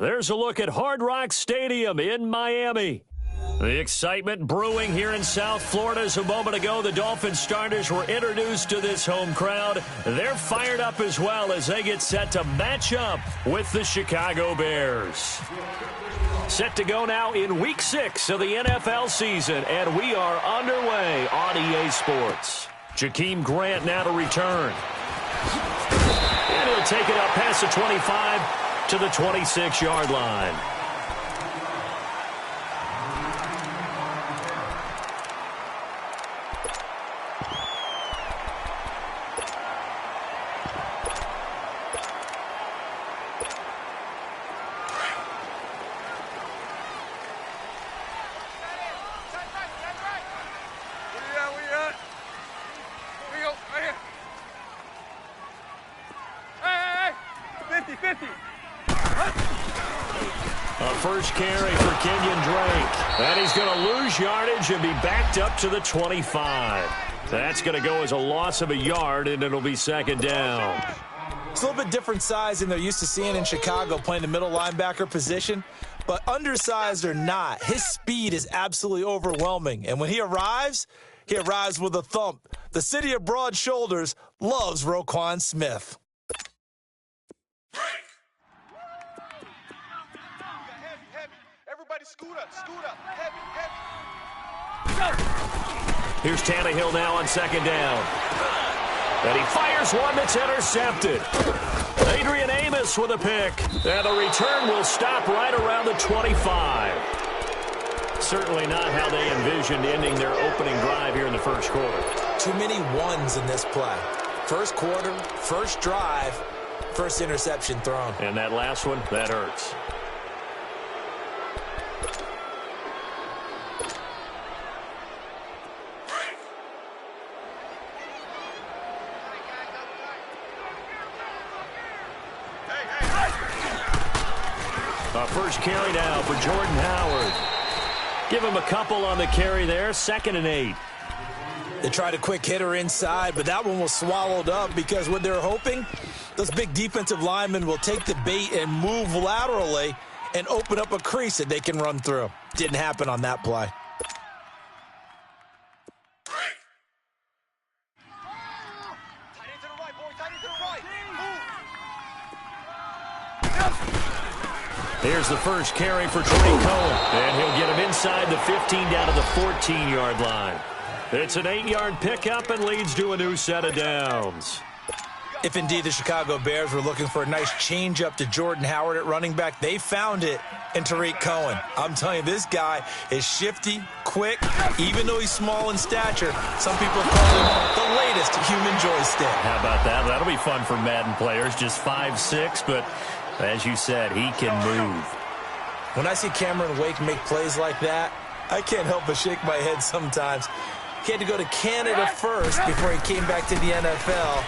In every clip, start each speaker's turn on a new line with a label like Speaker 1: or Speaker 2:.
Speaker 1: There's a look at Hard Rock Stadium in Miami. The excitement brewing here in South Florida as a moment ago the Dolphins starters were introduced to this home crowd. They're fired up as well as they get set to match up with the Chicago Bears. Set to go now in Week 6 of the NFL season, and we are underway on EA Sports. Jakeem Grant now to return. And he'll take it up past the 25 to the 26-yard line. First carry for Kenyon Drake. And he's going to lose yardage and be backed up to the 25. That's going to go as a loss of a yard, and it'll be second down.
Speaker 2: It's a little bit different size than they're used to seeing in Chicago, playing the middle linebacker position. But undersized or not, his speed is absolutely overwhelming. And when he arrives with a thump. The city of broad shoulders loves Roquan Smith.
Speaker 3: Scoot up, heavy.
Speaker 1: Here's Tannehill now on second down. And he fires one that's intercepted. Adrian Amos with a pick. And the return will stop right around the 25. Certainly not how they envisioned ending their opening drive here in the first quarter.
Speaker 2: Too many ones in this play. First quarter, first drive, first interception thrown.
Speaker 1: And that last one, that hurts. First carry now for Jordan Howard. Give him a couple on the carry there. 2nd and 8.
Speaker 2: They tried a quick hitter inside, but that one was swallowed up because what they're hoping, those big defensive linemen will take the bait and move laterally and open up a crease that they can run through. Didn't happen on that play.
Speaker 1: Here's the first carry for Tariq Cohen. And he'll get him inside the 15 down to the 14-yard line. It's an 8-yard pickup and leads to a new set of downs.
Speaker 2: If indeed the Chicago Bears were looking for a nice change-up to Jordan Howard at running back, they found it in Tariq Cohen. I'm telling you, this guy is shifty, quick, even though he's small in stature. Some people call him the latest human joystick.
Speaker 1: How about that? That'll be fun for Madden players. Just 5'6", but as you said, he can move.
Speaker 2: When I see Cameron Wake make plays like that, I can't help but shake my head sometimes. He had to go to Canada first before he came back to the NFL,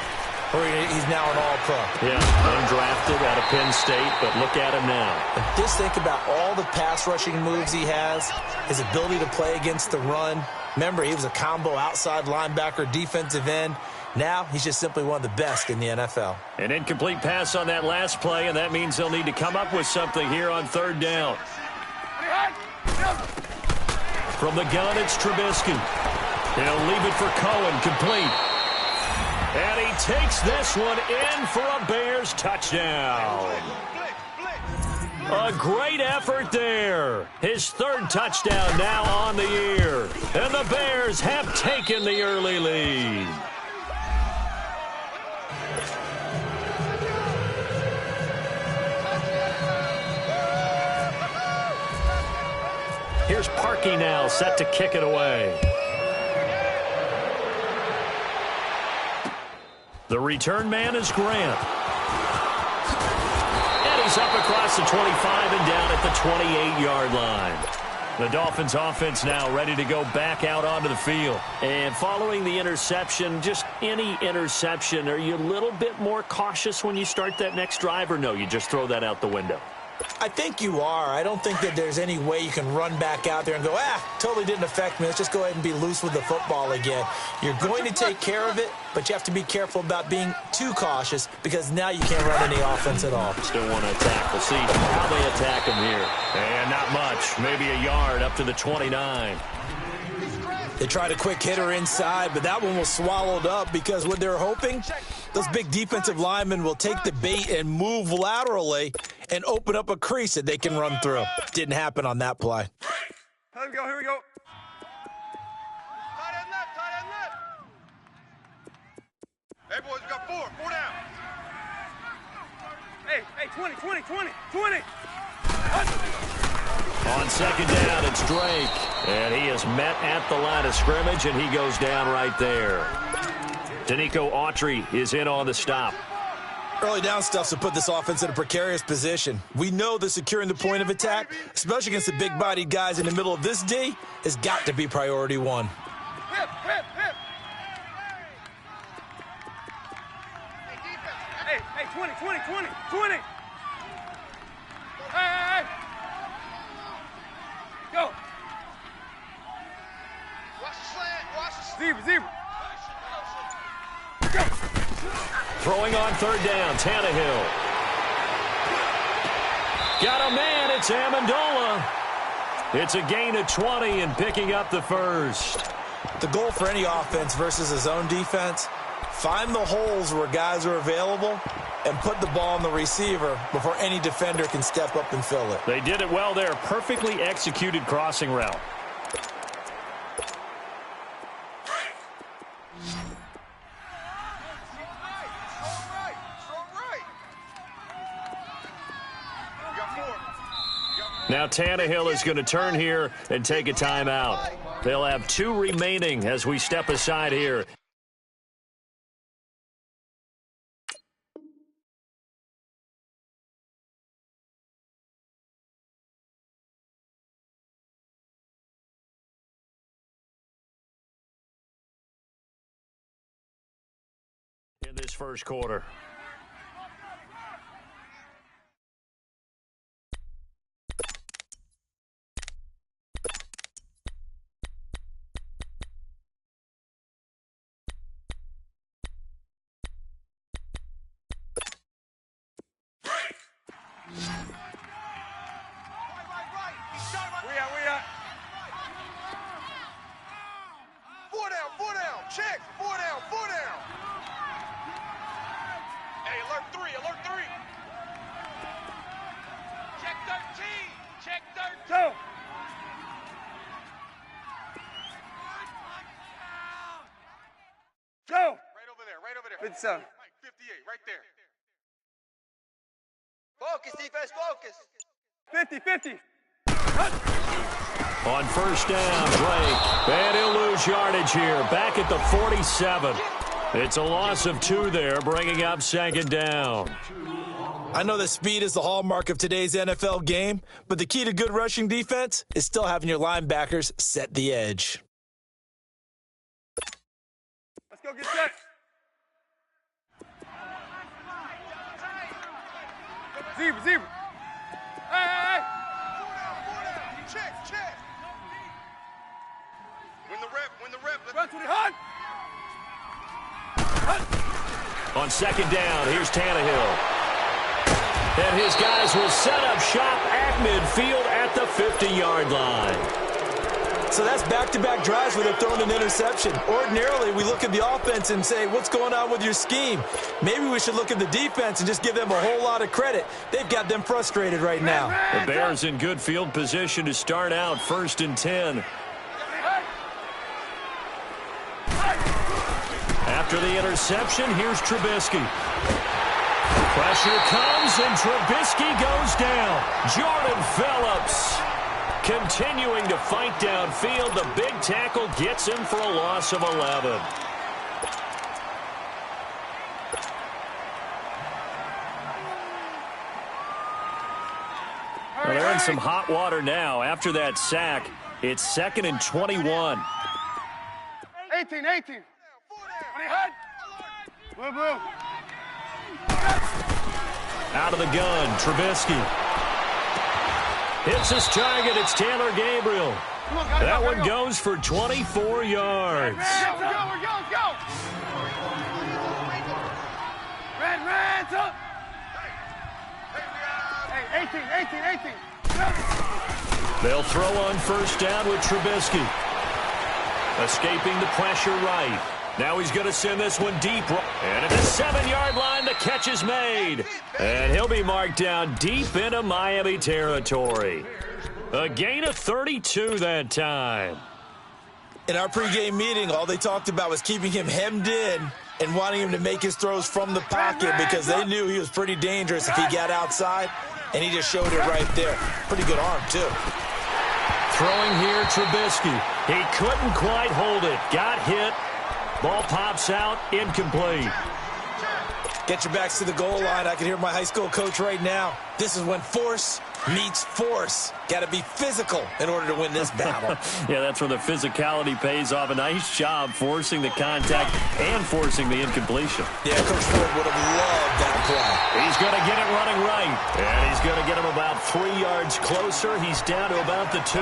Speaker 2: where he's now an all-pro.
Speaker 1: Yeah, undrafted out of Penn State, but look at him now.
Speaker 2: And just think about all the pass-rushing moves he has, his ability to play against the run. Remember, he was a combo outside linebacker, defensive end. Now he's just simply one of the best in the NFL.
Speaker 1: An incomplete pass on that last play, and that means they'll need to come up with something here on 3rd down. From the gun, it's Trubisky. He'll leave it for Cohen, complete. And he takes this one in for a Bears touchdown. A great effort there. His 3rd touchdown now on the year. And the Bears have taken the early lead. Here's Parkey now, set to kick it away. The return man is Grant. And he's up across the 25 and down at the 28-yard line. The Dolphins offense now ready to go back out onto the field. And following the interception, just any interception, are you a little bit more cautious when you start that next drive, or no, you just throw that out the window?
Speaker 2: I think you are. I don't think that there's any way you can run back out there and go, totally didn't affect me. Let's just go ahead and be loose with the football again. You're going to take care of it, but you have to be careful about being too cautious because now you can't run any offense at all.
Speaker 1: Still want to attack. We'll see how they attack him here. And not much. Maybe a yard up to the 29.
Speaker 2: They tried a quick hitter inside, but that one was swallowed up because what they're hoping, those big defensive linemen will take the bait and move laterally and open up a crease that they can run through. Didn't happen on that play.
Speaker 3: Here we go, here we go. Tight end left, tight end left. Hey, boys, we got four down. Hey, 20.
Speaker 1: On second down, it's Drake. And he is met at the line of scrimmage, and he goes down right there. Danico Autry is in on the stop.
Speaker 2: Early down stuff to put this offense in a precarious position. We know that securing the point of attack, especially against the big-bodied guys in the middle of this D, has got to be priority one.
Speaker 3: Hip. Hey, 20. Hey. Go. Watch the slant. Zebra. Go.
Speaker 1: Throwing on third down, Tannehill. Got a man, it's Amendola. It's a gain of 20 and picking up the first.
Speaker 2: The goal for any offense versus a zone defense, find the holes where guys are available and put the ball on the receiver before any defender can step up and fill it.
Speaker 1: They did it well there. Perfectly executed crossing route. Now Tannehill is going to turn here and take a timeout. They'll have 2 remaining as we step aside here. In this first quarter.
Speaker 3: We are. 4 down. Check. 4 down. Hey, alert 3. Check 13. Go. Go. Right over there.
Speaker 4: 57.
Speaker 3: 58, right there. Focus, defense, focus.
Speaker 4: 50.
Speaker 1: On first down, Drake. And he'll lose yardage here. Back at the 47. It's a loss of 2 there, bringing up second down.
Speaker 2: I know that speed is the hallmark of today's NFL game, but the key to good rushing defense is still having your linebackers set the edge.
Speaker 4: Let's go get set. Zebra. Hey.
Speaker 3: 4 down. Check. Win the rep.
Speaker 4: Run to the hunt.
Speaker 1: On second down, here's Tannehill. And his guys will set up shop at midfield at the 50-yard line.
Speaker 2: So that's back-to-back drives where they've thrown an interception. Ordinarily, we look at the offense and say, what's going on with your scheme? Maybe we should look at the defense and just give them a whole lot of credit. They've got them frustrated right now.
Speaker 1: The Bears in good field position to start out 1st and 10. After the interception, here's Trubisky. Pressure comes, and Trubisky goes down. Jordan Phillips continuing to fight downfield. The big tackle gets him for a loss of 11. Well, they're in some hot water now. After that sack, it's 2nd and 21.
Speaker 4: 18. Blue.
Speaker 1: Out of the gun, Trubisky. Hits his target. It's Taylor Gabriel.
Speaker 4: Come on, guys,
Speaker 1: That
Speaker 4: go,
Speaker 1: one
Speaker 4: go.
Speaker 1: goes for 24 yards.
Speaker 4: Let's go, let's go. Red, up. Hey, 18.
Speaker 1: They'll throw on first down with Trubisky. Escaping the pressure right. Now he's going to send this one deep. And at the 7-yard line, the catch is made. And he'll be marked down deep into Miami territory. A gain of 32 that time.
Speaker 2: In our pregame meeting, all they talked about was keeping him hemmed in and wanting him to make his throws from the pocket because they knew he was pretty dangerous if he got outside, and he just showed it right there. Pretty good arm, too.
Speaker 1: Throwing here, Trubisky. He couldn't quite hold it. Got hit. Ball pops out. Incomplete.
Speaker 2: Get your backs to the goal line. I can hear my high school coach right now. This is when force meets force. Got to be physical in order to win this battle.
Speaker 1: Yeah, that's where the physicality pays off. A nice job forcing the contact and forcing the incompletion.
Speaker 2: Yeah, Coach Ford would have loved that play.
Speaker 1: He's going to get it running right. And he's going to get him about 3 yards closer. He's down to about the 2.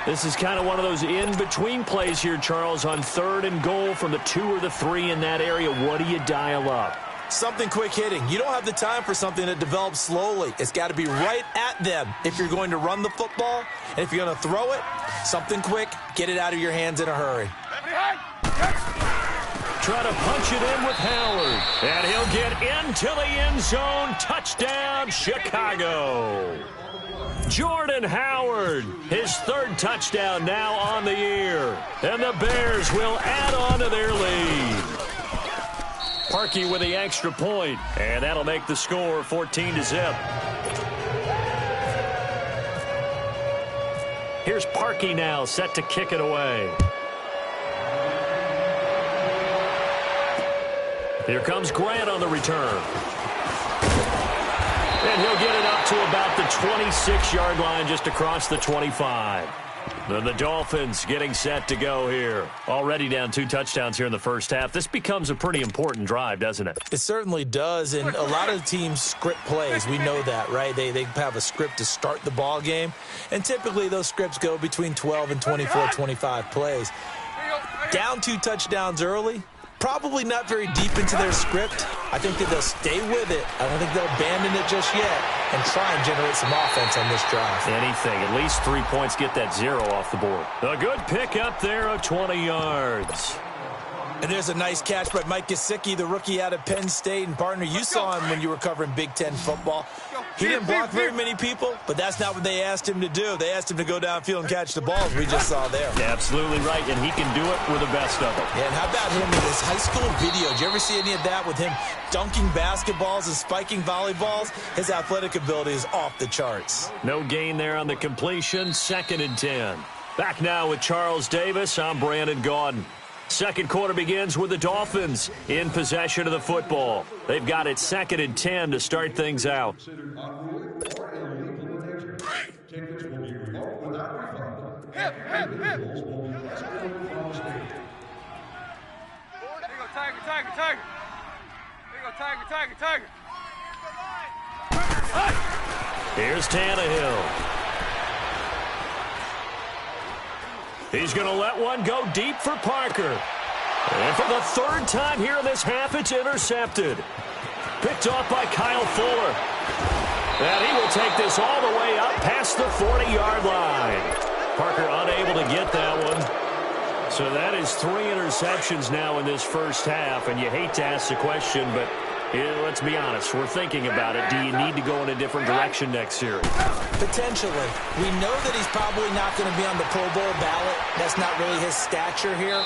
Speaker 1: This is kind of one of those in-between plays here, Charles, on 3rd and goal from the 2 or the 3 in that area. What do you dial up?
Speaker 2: Something quick hitting. You don't have the time for something that develops slowly. It's got to be right at them if you're going to run the football. And if you're going to throw it, something quick, get it out of your hands in a hurry.
Speaker 1: Try to punch it in with Howard. And he'll get into the end zone. Touchdown, Chicago. Jordan Howard, his 3rd touchdown now on the year. And the Bears will add on to their lead. Parkey with the extra point, and that'll make the score 14-0. Here's Parkey now, set to kick it away. Here comes Grant on the return. And he'll get it up to about the 26-yard line, just across the 25. Then the Dolphins getting set to go here. Already down 2 touchdowns here in the first half. This becomes a pretty important drive, doesn't it?
Speaker 2: It certainly does, and a lot of teams script plays. We know that, right? They have a script to start the ball game, and typically those scripts go between 12 and 24, 25 plays. Down 2 touchdowns early, probably not very deep into their script. I think that they'll stay with it. I don't think they'll abandon it just yet and try and generate some offense on this drive.
Speaker 1: Anything. At least 3 points, get that 0 off the board. A good pick up there of 20 yards.
Speaker 2: And there's a nice catch by Mike Gesicki, the rookie out of Penn State. And, partner, you saw him when you were covering Big Ten football. He didn't block very many people, but that's not what they asked him to do. They asked him to go downfield and catch the balls we just saw there.
Speaker 1: Yeah, absolutely right, and he can do it with the best of them.
Speaker 2: Yeah, and how about him in his high school video? Did you ever see any of that with him dunking basketballs and spiking volleyballs? His athletic ability is off the charts.
Speaker 1: No gain there on the completion. 2nd and 10. Back now with Charles Davis. I'm Brandon Gaudin. Second quarter begins with the Dolphins in possession of the football. They've got it 2nd and 10 to start things out.
Speaker 4: Hip. There you go, Tiger. There you go, Tiger.
Speaker 1: Here's Tannehill. He's going to let one go deep for Parker. And for the 3rd time here in this half, it's intercepted. Picked off by Kyle Fuller. And he will take this all the way up past the 40-yard line. Parker unable to get that one. So that is 3 interceptions now in this first half. And you hate to ask the question, but let's be honest. We're thinking about it. Do you need to go in a different direction next series?
Speaker 2: Potentially. We know that he's probably not going to be on the Pro Bowl ballot. That's not really his stature here.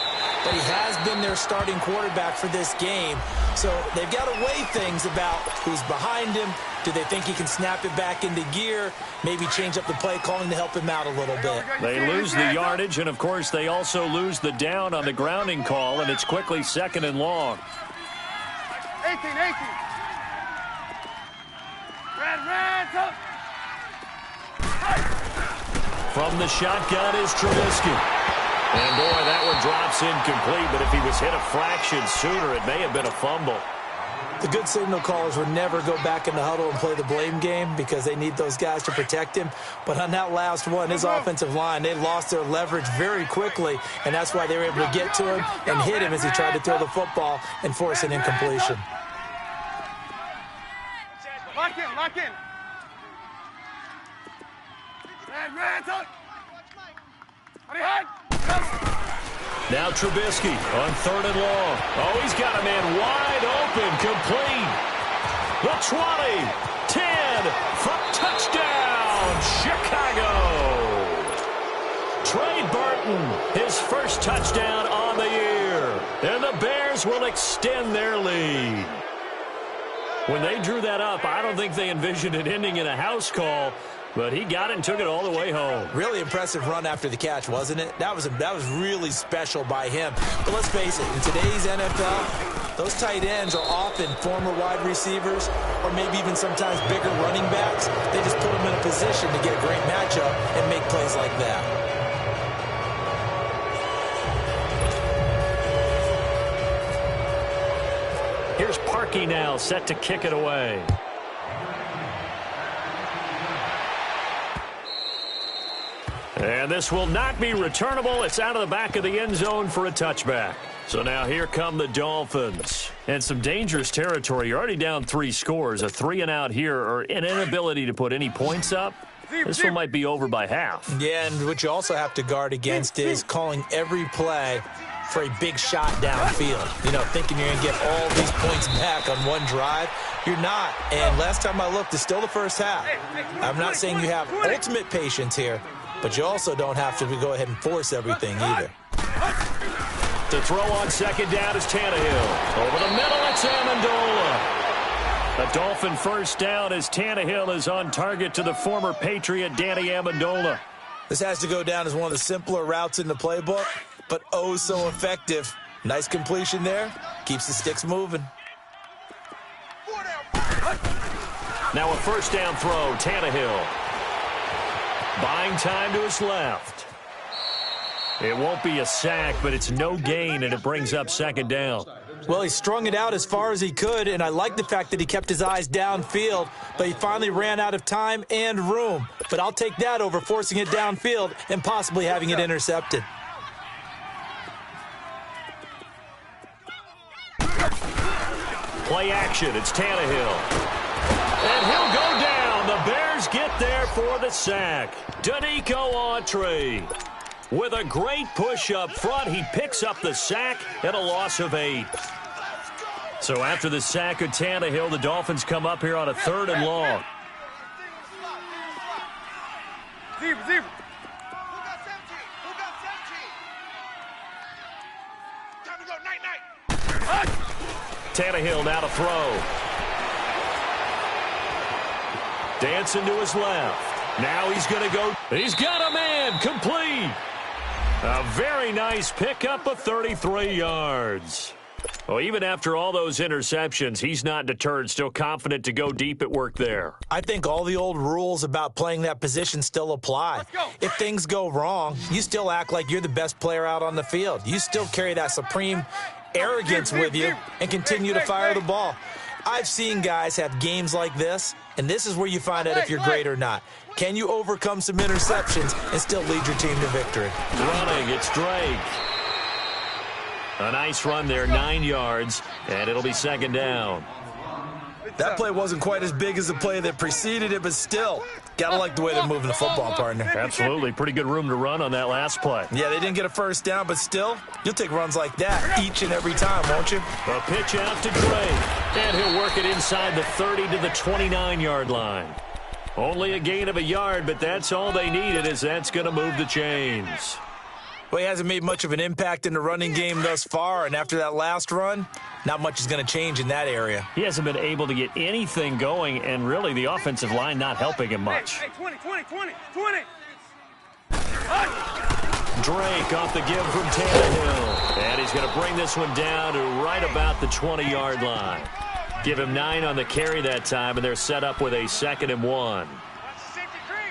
Speaker 2: But he has been their starting quarterback for this game. So they've got to weigh things about who's behind him. Do they think he can snap it back into gear? Maybe change up the play calling to help him out a little bit.
Speaker 1: They lose the yardage, and, of course, they also lose the down on the grounding call, and it's quickly 2nd and long.
Speaker 4: 18. Red, up.
Speaker 1: From the shotgun is Trubisky. And, boy, that one drops incomplete, but if he was hit a fraction sooner, it may have been a fumble.
Speaker 2: The good signal callers would never go back in the huddle and play the blame game because they need those guys to protect him. But on that last one, his offensive line, they lost their leverage very quickly, and that's why they were able to get to him and hit him as he tried to throw the football and force an incompletion.
Speaker 4: Lock in, lock in. Man, talk.
Speaker 1: Now Trubisky on 3rd and long. Oh, he's got a man wide open, complete. The 20, 10, for touchdown, Chicago. Trey Burton, his first touchdown on the year. And the Bears will extend their lead. When they drew that up, I don't think they envisioned it ending in a house call. But he got it and took it all the way home.
Speaker 2: Really impressive run after the catch, wasn't it? That was really special by him. But let's face it, in today's NFL, those tight ends are often former wide receivers or maybe even sometimes bigger running backs. They just put them in a position to get a great matchup and make plays like that.
Speaker 1: Here's Parkey now, set to kick it away. And this will not be returnable. It's out of the back of the end zone for a touchback. So now here come the Dolphins. And some dangerous territory. You're already down 3 scores. A 3-and-out here or an inability to put any points up. This one might be over by half.
Speaker 2: Yeah, and what you also have to guard against is calling every play for a big shot downfield. You know, thinking you're going to get all these points back on one drive. You're not. And last time I looked, it's still the first half. I'm not saying you have ultimate patience here, but you also don't have to go ahead and force everything either.
Speaker 1: To throw on 2nd down is Tannehill. Over the middle, it's Amendola. A Dolphin first down as Tannehill is on target to the former Patriot Danny Amendola.
Speaker 2: This has to go down as one of the simpler routes in the playbook, but oh so effective. Nice completion there. Keeps the sticks moving.
Speaker 1: Now a first down throw, Tannehill. Buying time to his left. It won't be a sack, but it's no gain, and it brings up 2nd down.
Speaker 2: Well, he strung it out as far as he could, and I like the fact that he kept his eyes downfield, but he finally ran out of time and room. But I'll take that over forcing it downfield and possibly having it intercepted.
Speaker 1: Play action, it's Tannehill. And he'll go down. The Bears get there for the sack. Danico Autry. With a great push up front, he picks up the sack and a loss of 8. So after the sack of Tannehill, the Dolphins come up here on a 3rd and long.
Speaker 4: Zebra.
Speaker 3: Who got 17? Who got 17? Time to go. Night.
Speaker 1: Tannehill now to throw. Dancing to his left. Now he's going to go. He's got a man. Complete. A very nice pickup of 33 yards. Well, even after all those interceptions, he's not deterred, still confident to go deep at work there.
Speaker 2: I think all the old rules about playing that position still apply. If things go wrong, you still act like you're the best player out on the field. You still carry that supreme arrogance with you and continue to fire the ball. I've seen guys have games like this, and this is where you find out if you're great or not. Can you overcome some interceptions and still lead your team to victory?
Speaker 1: Running, it's Drake. A nice run there, 9 yards, and it'll be 2nd down.
Speaker 2: That play wasn't quite as big as the play that preceded it, but still, gotta like the way they're moving the football, partner.
Speaker 1: Absolutely. Pretty good room to run on that last play.
Speaker 2: Yeah, they didn't get a first down, but still, you'll take runs like that each and every time, won't you?
Speaker 1: A pitch out to Drake, and he'll work it inside the 30 to the 29-yard line. Only a gain of a yard, but that's all they needed, as that's going to move the chains.
Speaker 2: Well, he hasn't made much of an impact in the running game thus far, and after that last run, not much is going to change in that area.
Speaker 1: He hasn't been able to get anything going, and really the offensive line not helping him much.
Speaker 4: Hey, 20.
Speaker 1: Drake off the give from Tannehill, and he's going to bring this one down to right about the 20-yard line. Give him 9 on the carry that time, and they're set up with a 2nd and 1.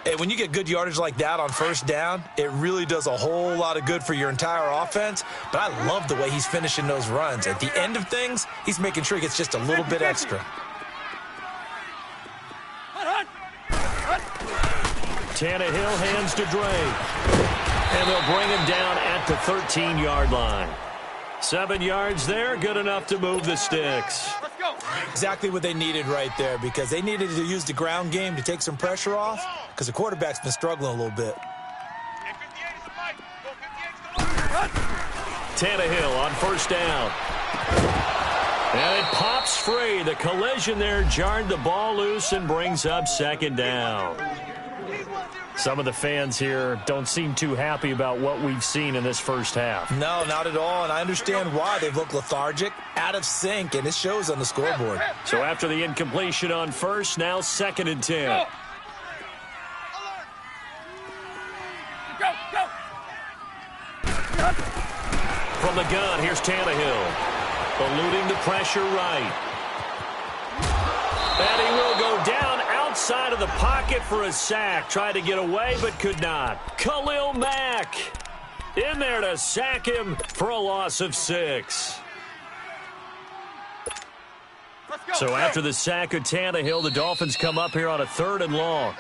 Speaker 2: Hey, when you get good yardage like that on first down, it really does a whole lot of good for your entire offense. But I love the way he's finishing those runs. At the end of things, he's making sure he gets just a little bit extra.
Speaker 1: Tannehill hands to Drake. And they'll bring him down at the 13-yard line. 7 yards there, good enough to move the sticks.
Speaker 4: Let's go.
Speaker 2: Exactly what they needed right there, because they needed to use the ground game to take some pressure off, because the quarterback's been struggling a little bit.
Speaker 3: And 58 is the mic. Go 58 is the mic.
Speaker 1: Tannehill on first down. And it pops free. The collision there jarred the ball loose and brings up second down. Some of the fans here don't seem too happy about what we've seen in this first half.
Speaker 2: No, not at all, and I understand why. They've looked lethargic, out of sync, and it shows on the scoreboard.
Speaker 1: So after the incompletion on first, now 2nd and 10.
Speaker 4: Go. Go, go.
Speaker 1: From the gun, here's Tannehill. Eluding the pressure right. And he will go down outside of the pocket for a sack. Tried to get away, but could not. Khalil Mack in there to sack him for a loss of 6.
Speaker 4: Let's go.
Speaker 1: So after the sack of Tannehill, the Dolphins come up here on a 3rd and long.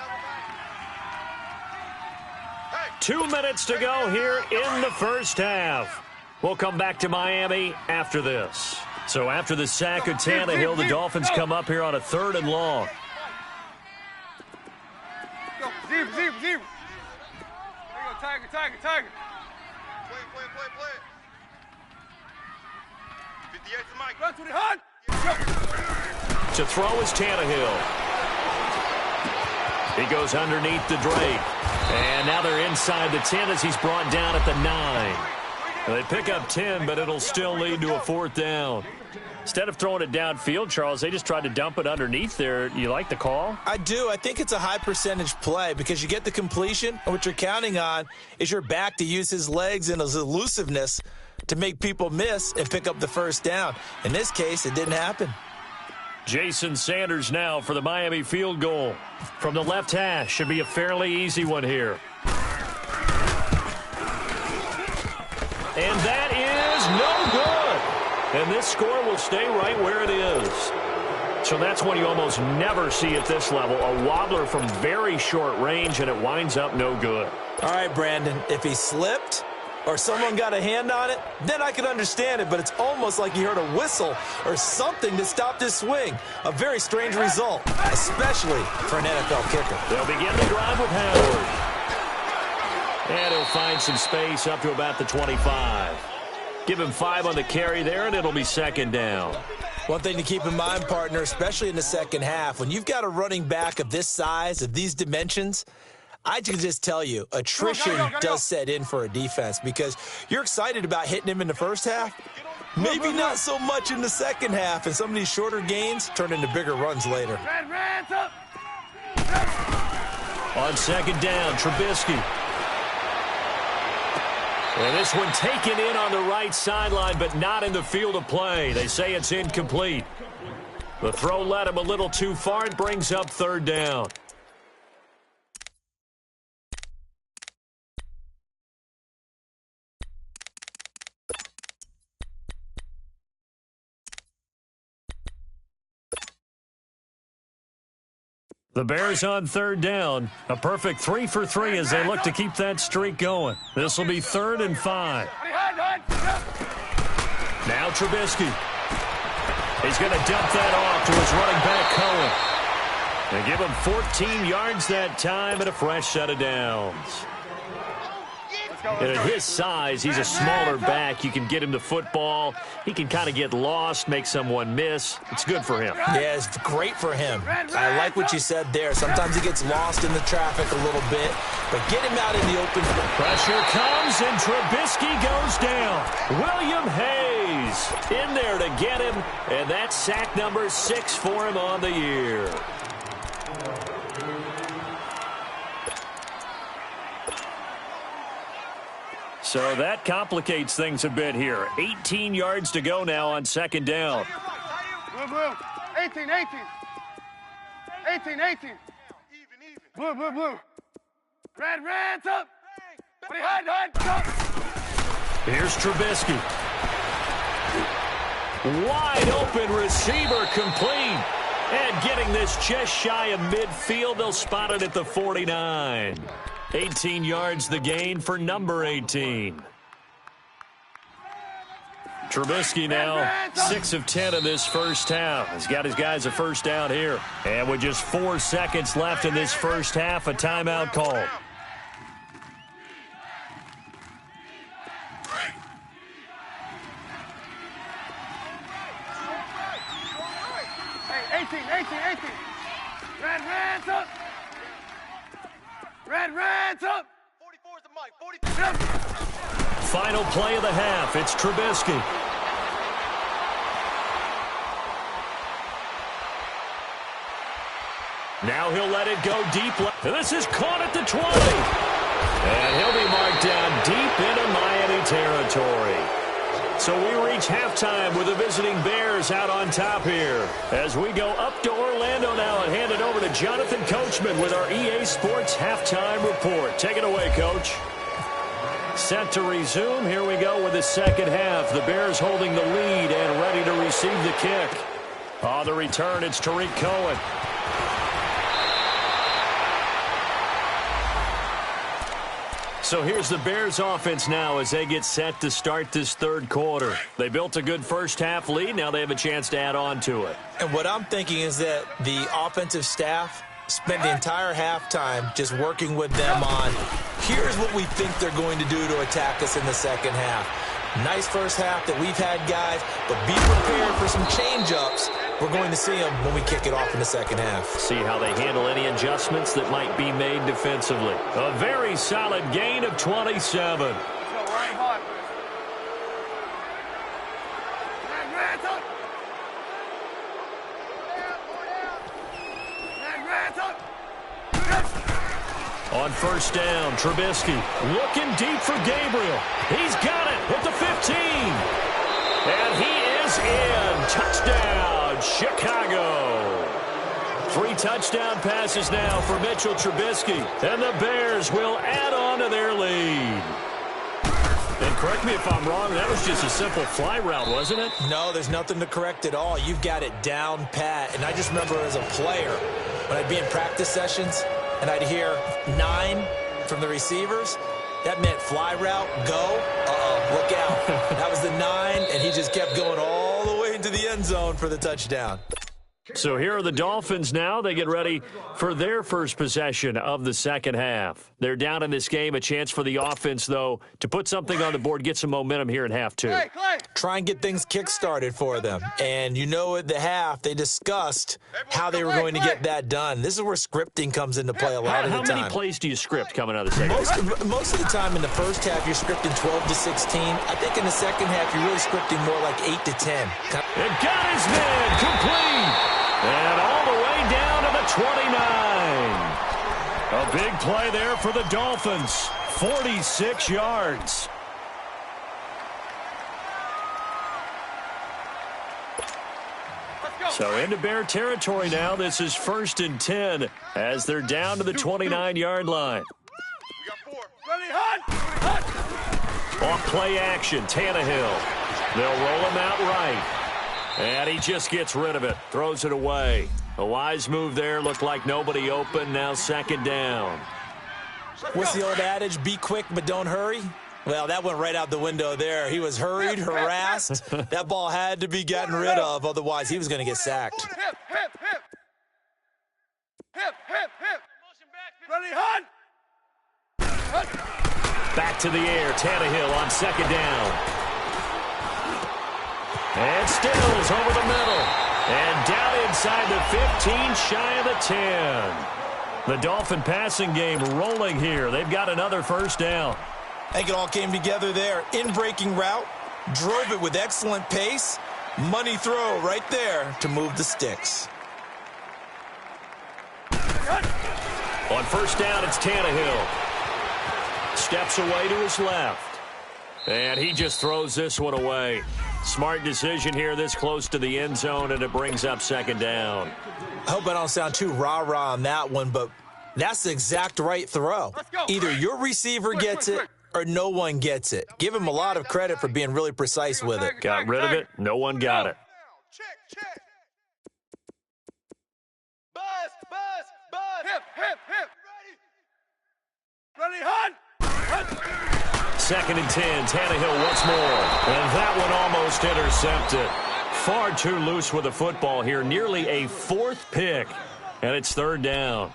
Speaker 1: 2 minutes to go here in the first half. We'll come back to Miami after this. So after the sack of Tannehill, the Dolphins come up here on a 3rd and long.
Speaker 4: Go. Zero. There you go, Tiger.
Speaker 3: Play. 58 is the mic.
Speaker 4: Run to the hunt.
Speaker 1: To throw is Tannehill. He goes underneath the Drake. And now they're inside the 10 as he's brought down at the 9. They pick up 10, but it'll still lead to a 4th down. Instead of throwing it downfield, Charles, they just tried to dump it underneath there. You like the call?
Speaker 2: I do. I think it's a high-percentage play because you get the completion, and what you're counting on is your back to use his legs and his elusiveness to make people miss and pick up the first down. In this case, it didn't happen.
Speaker 1: Jason Sanders now for the Miami field goal. From the left hash, should be a fairly easy one here. And that is no good. And this score will stay right where it is. So that's one you almost never see at this level. A wobbler from very short range, and it winds up no good.
Speaker 2: All right, Brandon, if he slipped or someone got a hand on it, then I could understand it, but it's almost like you heard a whistle or something to stop this swing. A very strange result, especially for an NFL kicker.
Speaker 1: They'll begin the drive with Howard. And he'll find some space up to about the 25. Give him 5 on the carry there, and it'll be 2nd down.
Speaker 2: One thing to keep in mind, partner, especially in the second half, when you've got a running back of this size, of these dimensions, I can just tell you, attrition does set in for a defense because you're excited about hitting him in the first half. Maybe not so much in the second half, and some of these shorter gains turn into bigger runs later.
Speaker 4: Hands up.
Speaker 1: On 2nd down, Trubisky. And this one taken in on the right sideline, but not in the field of play. They say it's incomplete. The throw led him a little too far. It brings up 3rd down. The Bears on 3rd down. A perfect 3 for 3 as they look to keep that streak going. This will be 3rd and 5. Now Trubisky. He's going to dump that off to his running back, Cohen. They give him 14 yards that time and a fresh set of downs. And at his size, he's a smaller back. You can get him the football. He can kind of get lost, make someone miss. It's good for him.
Speaker 2: Yeah, it's great for him. I like what you said there. Sometimes he gets lost in the traffic a little bit, but get him out in the open.
Speaker 1: Pressure comes, and Trubisky goes down. William Hayes in there to get him, and that's sack number 6 for him on the year. So that complicates things a bit here. 18 yards to go now on 2nd down.
Speaker 4: Blue. 18. Blue. Red, up. Behind, go.
Speaker 1: Here's Trubisky. Wide open receiver complete. And getting this just shy of midfield, they'll spot it at the 49. 18 yards the gain for number 18. Trubisky now 6 of 10 in this first half. He's got his guys a first down here. And with just 4 seconds left in this first half, a timeout called.
Speaker 4: Hey, 18. Red, up. Red, up.
Speaker 3: 44 is the mic. 44.
Speaker 1: Final play of the half. It's Trubisky. Now he'll let it go deep. This is caught at the 20. And he'll be marked down deep into Miami territory. So we reach halftime with the visiting Bears out on top here. As we go up to Orlando now and hand it over to Jonathan Coachman with our EA Sports Halftime Report. Take it away, Coach. Set to resume. Here we go with the second half. The Bears holding the lead and ready to receive the kick. On the return, it's Tariq Cohen. So here's the Bears offense now as they get set to start this third quarter. They built a good first half lead. Now they have a chance to add on to it.
Speaker 2: And what I'm thinking is that the offensive staff spent the entire halftime just working with them on, here's what we think they're going to do to attack us in the second half. Nice first half that we've had, guys, but be prepared for some change-ups. We're going to see them when we kick it off in the second half.
Speaker 1: See how they handle any adjustments that might be made defensively. A very solid gain of 27.
Speaker 4: Red, up.
Speaker 1: On first down, Trubisky looking deep for Gabriel. He's got it at the 15. And he is in. Touchdown, Chicago. 3 touchdown passes now for Mitchell Trubisky. And the Bears will add on to their lead. And correct me if I'm wrong, that was just a simple fly route, wasn't it?
Speaker 2: No, there's nothing to correct at all. You've got it down pat. And I just remember as a player, when I'd be in practice sessions, and I'd hear 9 from the receivers, that meant fly route, go, look out. That was the 9, and he just kept going all the way into the end zone for the touchdown.
Speaker 1: So here are the Dolphins now. They get ready for their first possession of the second half. They're down in this game. A chance for the offense, though, to put something on the board, get some momentum here in half 2.
Speaker 2: Try and get things kick-started for them. And you know at the half, they discussed how they were going to get that done. This is where scripting comes into play a lot of the time.
Speaker 1: How many plays do you script coming out of the second half?
Speaker 2: Most of the time in the first half, you're scripting 12 to 16. I think in the second half, you're really scripting more like 8 to 10.
Speaker 1: It got his man complete. And all the way down to the 29. A big play there for the Dolphins. 46 yards. So into Bear territory now. This is 1st and 10 as they're down to the 29-yard line.
Speaker 3: We got 4.
Speaker 4: Ready, hot.
Speaker 1: Off play action, Tannehill. They'll roll him out right. And he just gets rid of it, throws it away. A wise move there, looked like nobody open, now second down.
Speaker 2: What's the old adage, be quick but don't hurry? Well, that went right out the window there. He was hurried, harassed. That ball had to be gotten rid of, otherwise he was going to get sacked.
Speaker 4: Hip. Ready, hot.
Speaker 1: Back to the air, Tannehill on second down. And Stills over the middle. And down inside the 15, shy of the 10. The Dolphin passing game rolling here. They've got another first down.
Speaker 2: I think it all came together there. In-breaking route, drove it with excellent pace. Money throw right there to move the sticks.
Speaker 1: On first down, it's Tannehill. Steps away to his left. And he just throws this one away. Smart decision here this close to the end zone, and it brings up second down.
Speaker 2: I hope I don't sound too rah-rah on that one, but That's the exact right throw. Either your receiver gets it or no one gets it. Give him a lot of credit for being really precise with it.
Speaker 1: Got rid of it. No one got it.
Speaker 3: Check. Buzz. Hip. Ready, hunt.
Speaker 1: 2nd and 10. Tannehill once more. And that one almost intercepted. Far too loose with the football here. Nearly a 4th pick. And it's 3rd down.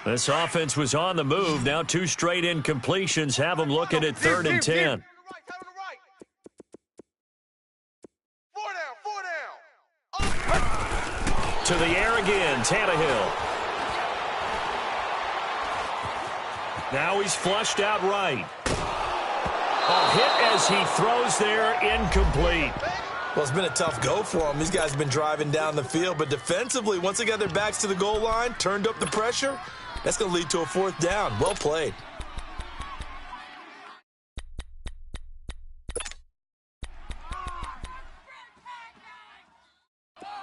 Speaker 1: This offense was on the move. Now 2 straight incompletions have them looking at 3rd and 10. To the air again, Tannehill. Now he's flushed out right. A hit as he throws there, incomplete.
Speaker 2: Well, it's been a tough go for him. These guys have been driving down the field, but defensively, once they got their backs to the goal line, turned up the pressure, that's going to lead to a 4th down. Well played.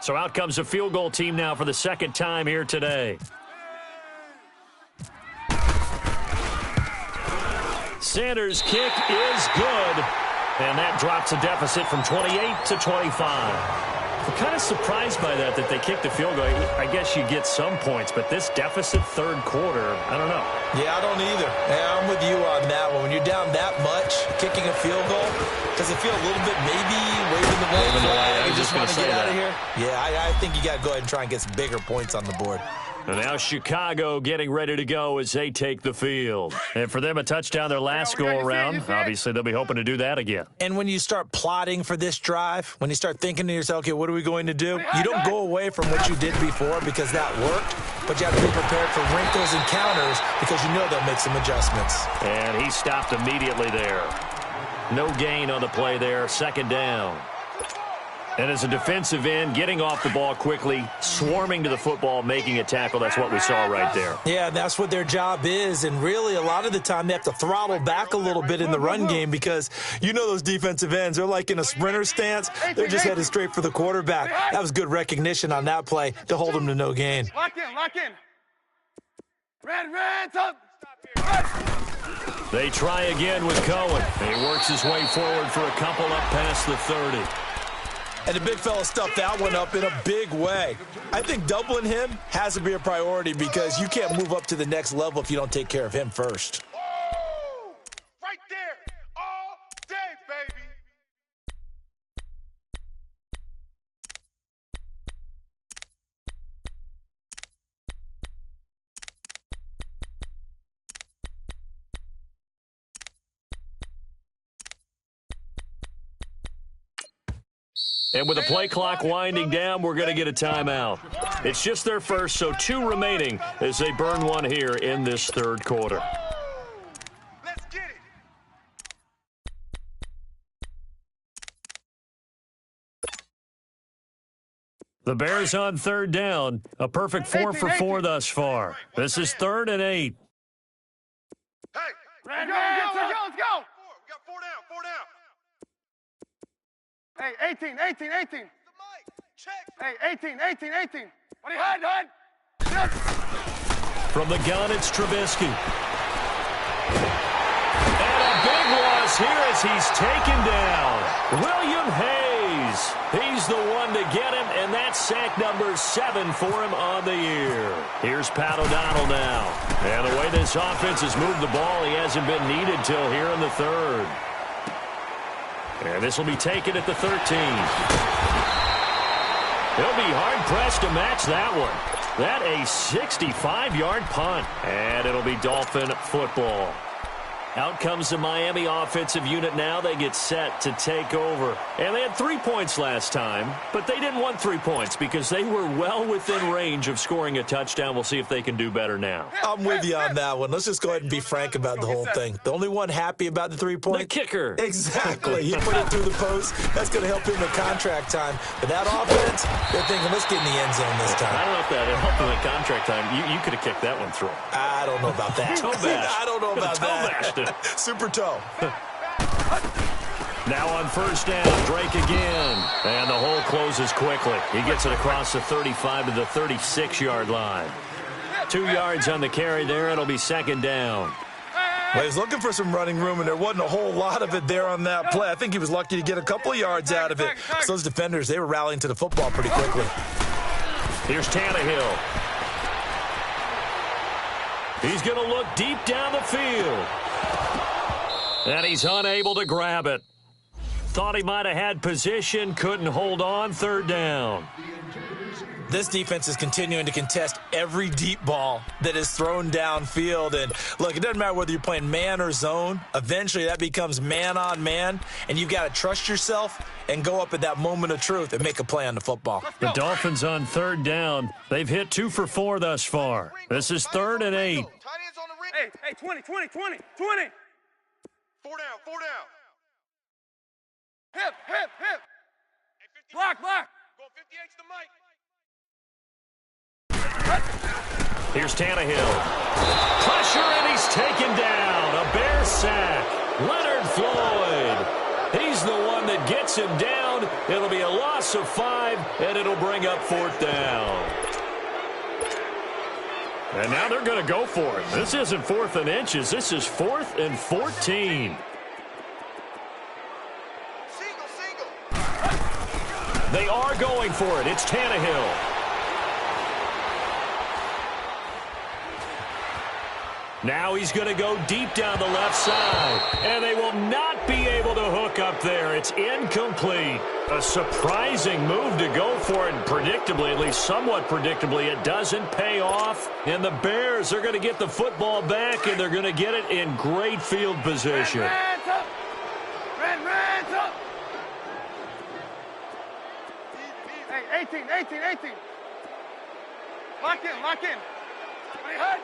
Speaker 1: So out comes a field goal team now for the 2nd time here today. Sanders' kick is good, and that drops a deficit from 28 to 25. I'm kind of surprised by that they kicked the field goal. I guess you get some points, but this deficit 3rd quarter, I don't know.
Speaker 2: Yeah, I don't either. Yeah, I'm with you on that one. When you're down that much, kicking a field goal, does it feel a little bit maybe waving the white flag and just want to get out of here? Yeah, I think you got to go ahead and try and get some bigger points on the board.
Speaker 1: And now Chicago getting ready to go as they take the field. And for them, a touchdown their last go-around. Obviously, they'll be hoping to do that again.
Speaker 2: And when you start plotting for this drive, when you start thinking to yourself, okay, what are we going to do? You don't go away from what you did before because that worked, but you have to be prepared for wrinkles and counters because you know they'll make some adjustments.
Speaker 1: And he stopped immediately there. No gain on the play there, 2nd down. And as a defensive end, getting off the ball quickly, swarming to the football, making a tackle, that's what we saw right there.
Speaker 2: Yeah, that's what their job is. And really, a lot of the time, they have to throttle back a little bit in the run game because you know those defensive ends, they're like in a sprinter stance. They're just headed straight for the quarterback. That was good recognition on that play to hold them to no gain.
Speaker 4: Lock in. Red, up.
Speaker 1: They try again with Cohen. He works his way forward for a couple up past the 30.
Speaker 2: And the big fella stuffed that one up in a big way. I think doubling him has to be a priority because you can't move up to the next level if you don't take care of him first.
Speaker 3: Right there. All day, baby.
Speaker 1: And with the play clock winding down, we're going to get a timeout. It's just their first, so 2 remaining as they burn one here in this 3rd quarter.
Speaker 3: Let's get it.
Speaker 1: The Bears on 3rd down. A perfect 4 for 4 thus far. This is 3rd and 8.
Speaker 3: Hey.
Speaker 4: Let's go.
Speaker 3: We got 4 down.
Speaker 4: Hey, 18.
Speaker 3: The mic. Check.
Speaker 4: Hey, 18. What are you hiding?
Speaker 1: From the gun, it's Trubisky. And a big loss here as he's taken down. William Hayes. He's the one to get him, and that's sack number 7 for him on the year. Here's Pat O'Donnell now. And the way this offense has moved the ball, he hasn't been needed till here in the 3rd. And this will be taken at the 13. He'll be hard-pressed to match that one. That a 65-yard punt. And it'll be Dolphin football. Out comes the Miami offensive unit now. They get set to take over. And they had 3 points last time, but they didn't want 3 points because they were well within range of scoring a touchdown. We'll see if they can do better now.
Speaker 2: I'm with you on that one. Let's just go ahead and be frank about the whole thing. The only one happy about the 3 points?
Speaker 1: The kicker.
Speaker 2: Exactly. He put it through the post. That's going to help him in contract time. But that offense, they're thinking, let's get in the end zone this time.
Speaker 1: I don't know if that helped him in contract time. You could have kicked that one through.
Speaker 2: I don't know about that.
Speaker 1: Toe bash.
Speaker 2: I don't know about
Speaker 1: Toe
Speaker 2: that.
Speaker 1: bashed it.
Speaker 2: Super toe.
Speaker 1: Now on first down, Drake again. And the hole closes quickly. He gets it across the 35 to the 36-yard line. 2 yards on the carry there. It'll be second down.
Speaker 2: Well, he was looking for some running room, and there wasn't a whole lot of it there on that play. I think he was lucky to get a couple of yards out of it. So those defenders, they were rallying to the football pretty quickly.
Speaker 1: Here's Tannehill. He's going to look deep down the field. And he's unable to grab it. Thought he might have had position, couldn't hold on, third down.
Speaker 2: This defense is continuing to contest every deep ball that is thrown downfield. And, look, it doesn't matter whether you're playing man or zone. Eventually, that becomes man on man, and you've got to trust yourself and go up at that moment of truth and make a play on the football.
Speaker 1: The Dolphins on third down. They've hit 2 for 4 thus far. This is 3rd and 8.
Speaker 4: Hey, 20.
Speaker 3: 4 down, 4 down.
Speaker 4: Hip. Block.
Speaker 3: Go 58 to the mic.
Speaker 1: Here's Tannehill. Pressure, and he's taken down. A Bear sack. Leonard Floyd. He's the one that gets him down. It'll be a loss of 5, and it'll bring up 4th down. And now they're going to go for it. This isn't 4th and inches. This is 4th and 14.
Speaker 3: Single.
Speaker 1: They are going for it. It's Tannehill. Now he's going to go deep down the left side, and they will not be able to hook up there. It's incomplete. A surprising move to go for it, and predictably, at least somewhat predictably, it doesn't pay off. And the Bears are going to get the football back, and they're going to get it in great field position.
Speaker 4: Reds up. Hey, 18. Lock in. Hey, hut.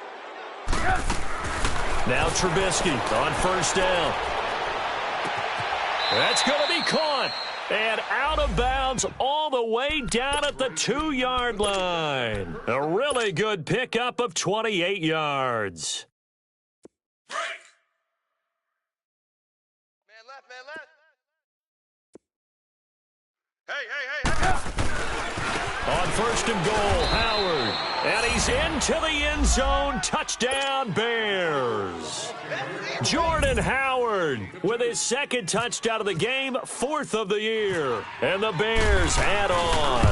Speaker 1: Now Trubisky on first down. That's going to be caught. And out of bounds all the way down at the 2-yard line. A really good pickup of 28 yards.
Speaker 3: Man left. Hey.
Speaker 1: On first and goal, Howard. And he's into the end zone. Touchdown, Bears. Jordan Howard with his 2nd touchdown of the game, 4th of the year. And the Bears add on.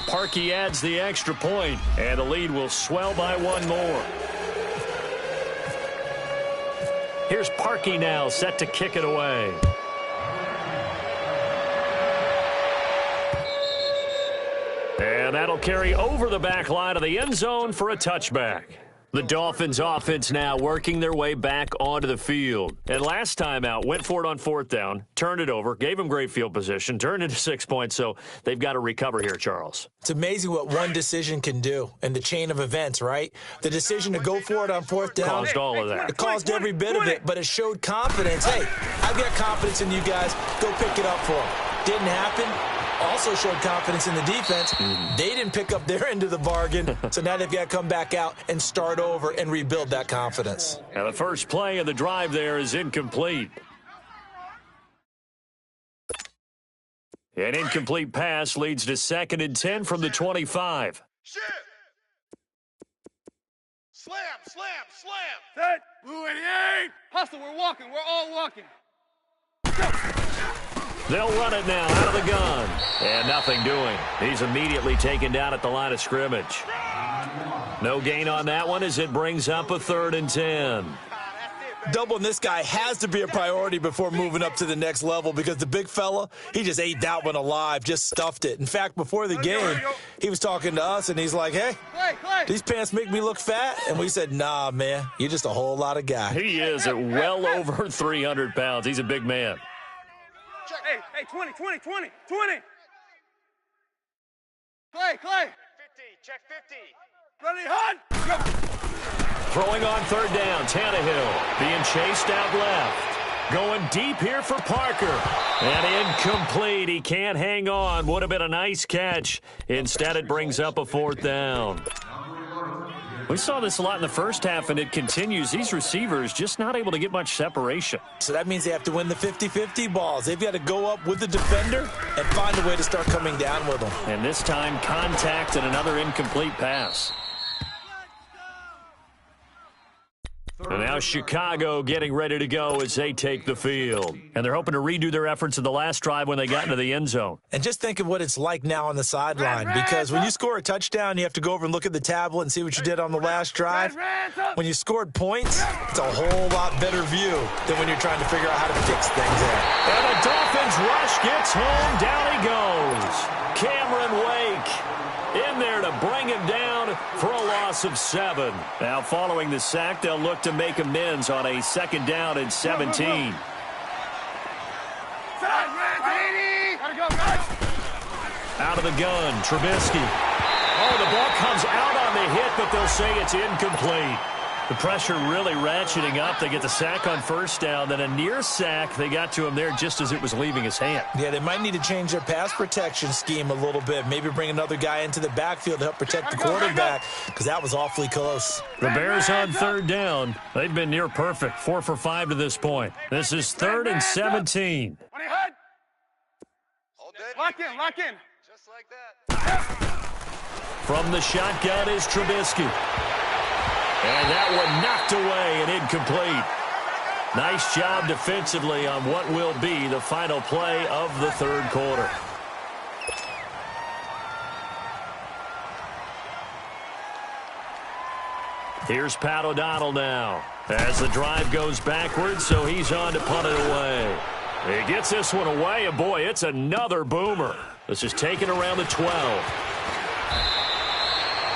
Speaker 1: Parkey adds the extra point, and the lead will swell by 1 more. Here's Parkey now, set to kick it away. And that'll carry over the back line of the end zone for a touchback. The Dolphins offense now working their way back onto the field. And last time out, went for it on 4th down, turned it over, gave them great field position, turned into 6 points, so they've got to recover here, Charles.
Speaker 2: It's amazing what one decision can do in the chain of events, right? The decision to go for it on 4th down.
Speaker 1: Caused all of that.
Speaker 2: It caused every bit of it, but it showed confidence. Hey, I've got confidence in you guys. Go pick it up for them. Didn't happen. Also showed confidence in the defense. They didn't pick up their end of the bargain, so now they've got to come back out and start over and rebuild that confidence.
Speaker 1: Now the first play of the drive there is incomplete. An incomplete pass leads to 2nd and 10 from the 25.
Speaker 3: Shit. Slam.
Speaker 4: Set. Blue 88. Hustle, we're all walking.
Speaker 1: They'll run it now out of the gun. And nothing doing. He's immediately taken down at the line of scrimmage. No gain on that one as it brings up a 3rd and 10.
Speaker 2: Doubling this guy has to be a priority before moving up to the next level because the big fella, he just ate that one alive, just stuffed it. In fact, before the game, he was talking to us, and he's like, hey, these pants make me look fat. And we said, nah, man, you're just a whole lot of guy.
Speaker 1: He is at well over 300 pounds. He's a big man.
Speaker 4: Hey, 20. Clay.
Speaker 3: 50, check 50.
Speaker 4: Ready, hut.
Speaker 1: Throwing on 3rd down, Tannehill being chased out left. Going deep here for Parker. And incomplete. He can't hang on. Would have been a nice catch. Instead, it brings up a 4th down. We saw this a lot in the first half, and it continues. These receivers just not able to get much separation.
Speaker 2: So that means they have to win the 50-50 balls. They've got to go up with the defender and find a way to start coming down with them.
Speaker 1: And this time, contact and another incomplete pass. And now Chicago getting ready to go as they take the field. And they're hoping to redo their efforts in the last drive when they got into the end zone.
Speaker 2: And just think of what it's like now on the sideline, because when you score a touchdown, you have to go over and look at the tablet and see what you did on the last drive. When you scored points, it's a whole lot better view than when you're trying to figure out how to fix things there.
Speaker 1: And the Dolphins rush gets home. Down he goes. Cameron Wake in there to bring him down for a loss of 7. Now, following the sack, they'll look to make amends on a 2nd down and 17. Out of the gun, Trubisky. Oh, the ball comes out on the hit, but they'll say it's incomplete. The pressure really ratcheting up. They get the sack on 1st down, then a near sack. They got to him there just as it was leaving his hand.
Speaker 2: Yeah, they might need to change their pass protection scheme a little bit. Maybe bring another guy into the backfield to help protect the quarterback, because that was awfully close.
Speaker 1: The Bears on 3rd down. They've been near perfect, 4 for 5 to this point. This is 3rd and 17.
Speaker 4: Lock in, lock in.
Speaker 3: Just like that.
Speaker 1: From the shotgun is Trubisky. And that one knocked away and incomplete. Nice job defensively on what will be the final play of the 3rd quarter. Here's Pat O'Donnell now as the drive goes backwards, so he's on to punt it away. He gets this one away, and boy, it's another boomer. This is taken around the 12.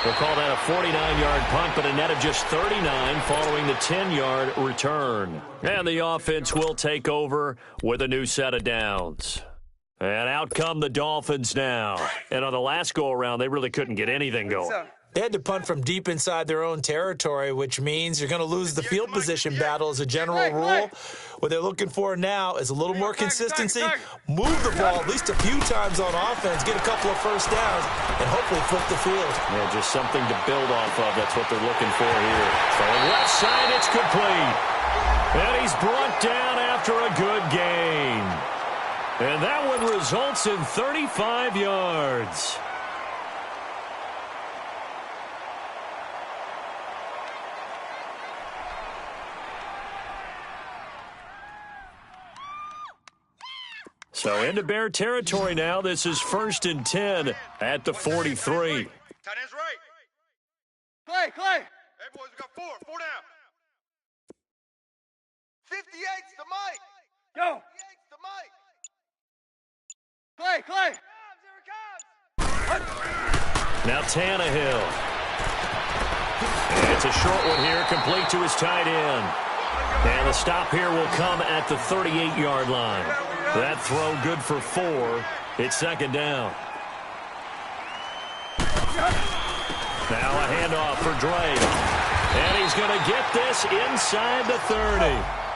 Speaker 1: We'll call that a 49-yard punt, but a net of just 39 following the 10-yard return. And the offense will take over with a new set of downs. And out come the Dolphins now. And on the last go-around, they really couldn't get anything going.
Speaker 2: They had to punt from deep inside their own territory, which means you're going to lose the field position battle as a general rule. What they're looking for now is a little more consistency, move the ball at least a few times on offense, get a couple of 1st downs, and hopefully flip the field.
Speaker 1: Yeah, just something to build off of. That's what they're looking for here. So left side, it's complete. And he's brought down after a good gain. And that one results in 35 yards. So into Bear territory now. This is 1st and 10 at the 43.
Speaker 3: Tight end's right.
Speaker 4: Clay.
Speaker 3: Hey, boys, we got 4. 4 down. 58's the mic.
Speaker 4: Go.
Speaker 3: 58's the mic.
Speaker 4: Clay.
Speaker 3: Here it comes.
Speaker 1: Now Tannehill. And it's a short one here, complete to his tight end. And the stop here will come at the 38-yard line. That throw good for 4. It's 2nd down. Now a handoff for Drake. And he's going to get this inside the 30.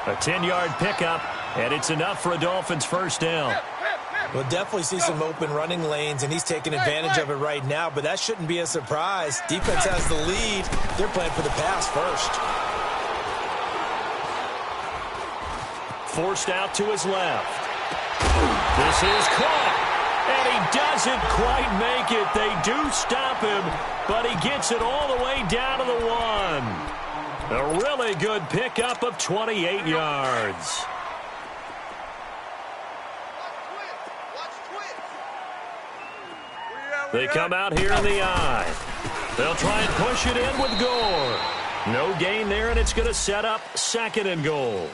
Speaker 1: A 10-yard pickup, and it's enough for a Dolphins 1st down.
Speaker 2: We'll definitely see some open running lanes, and he's taking advantage of it right now, but that shouldn't be a surprise. Defense has the lead. They're playing for the pass first.
Speaker 1: Forced out to his left. This is caught, and he doesn't quite make it. They do stop him, but he gets it all the way down to the 1. A really good pickup of 28 yards. They come out here in the eye. They'll try and push it in with Gore. No gain there, and it's going to set up 2nd and goal.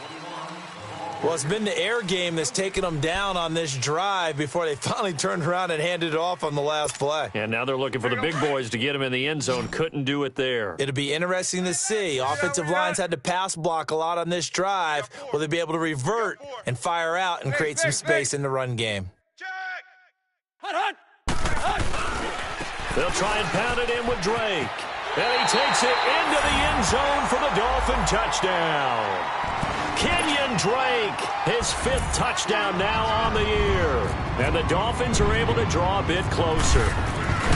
Speaker 2: Well, it's been the air game that's taken them down on this drive before they finally turned around and handed it off on the last play.
Speaker 1: And now they're looking for the big boys to get him in the end zone. Couldn't do it there.
Speaker 2: It'll be interesting to see. Offensive lines had to pass block a lot on this drive. Will they be able to revert and fire out and create some space in the run game?
Speaker 4: Hunt.
Speaker 1: They'll try and pound it in with Drake. And he takes it into the end zone for the Dolphin touchdown. Kenyon Drake, his 5th touchdown now on the year. And the Dolphins are able to draw a bit closer.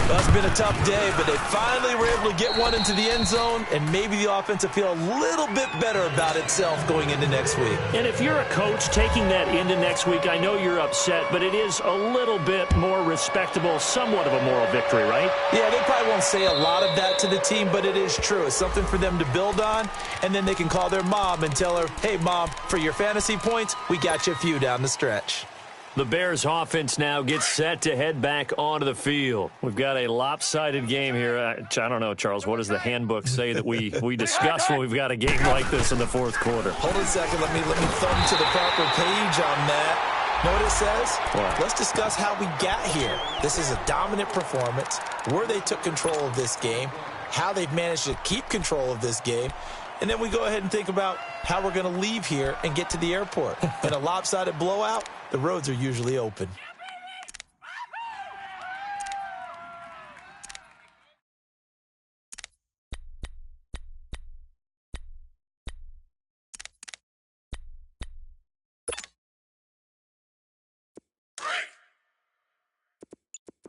Speaker 2: Well, it's been a tough day, but they finally were able to get one into the end zone, and maybe the offense will feel a little bit better about itself going into next week.
Speaker 1: And if you're a coach taking that into next week, I know you're upset, but it is a little bit more respectable, somewhat of a moral victory, right?
Speaker 2: Yeah, they probably won't say a lot of that to the team, but it is true. It's something for them to build on, and then they can call their mom and tell her, hey, Mom, for your fantasy points, we got you a few down the stretch.
Speaker 1: The Bears offense now gets set to head back onto the field. We've got a lopsided game here. I don't know, Charles, what does the handbook say that we discuss when we've got a game like this in the fourth quarter?
Speaker 2: Hold on a second. Let me thumb to the proper page on that. Know what it says?
Speaker 1: What?
Speaker 2: Let's discuss how we got here. This is a dominant performance, where they took control of this game, how they've managed to keep control of this game, and then we go ahead and think about how we're going to leave here and get to the airport. In a lopsided blowout, the roads are usually open.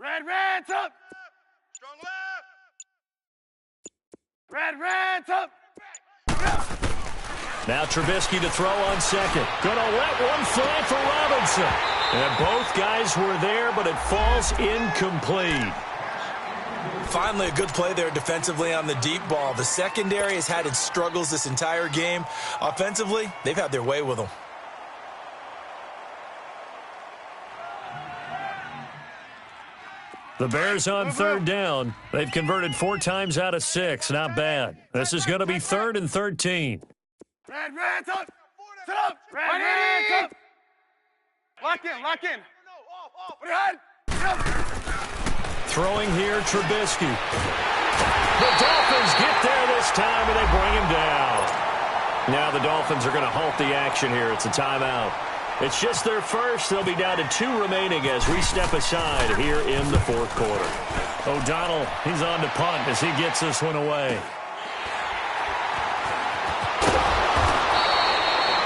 Speaker 4: Red, up.
Speaker 3: Strong left.
Speaker 4: Red, up.
Speaker 1: Now Trubisky to throw on second. Going to let one fly for Robinson. And both guys were there, but it falls incomplete.
Speaker 2: Finally, a good play there defensively on the deep ball. The secondary has had its struggles this entire game. Offensively, they've had their way with them.
Speaker 1: The Bears on third down. They've converted 4 times out of 6. Not bad. This is going to be 3rd and 13.
Speaker 4: Red, up. Sit up. Red, up. Lock in. Red, up.
Speaker 1: Throwing here, Trubisky. The Dolphins get there this time, and they bring him down. Now the Dolphins are going to halt the action here. It's a timeout. It's just their first. They'll be down to 2 remaining as we step aside here in the fourth quarter. O'Donnell, he's on to punt as he gets this one away.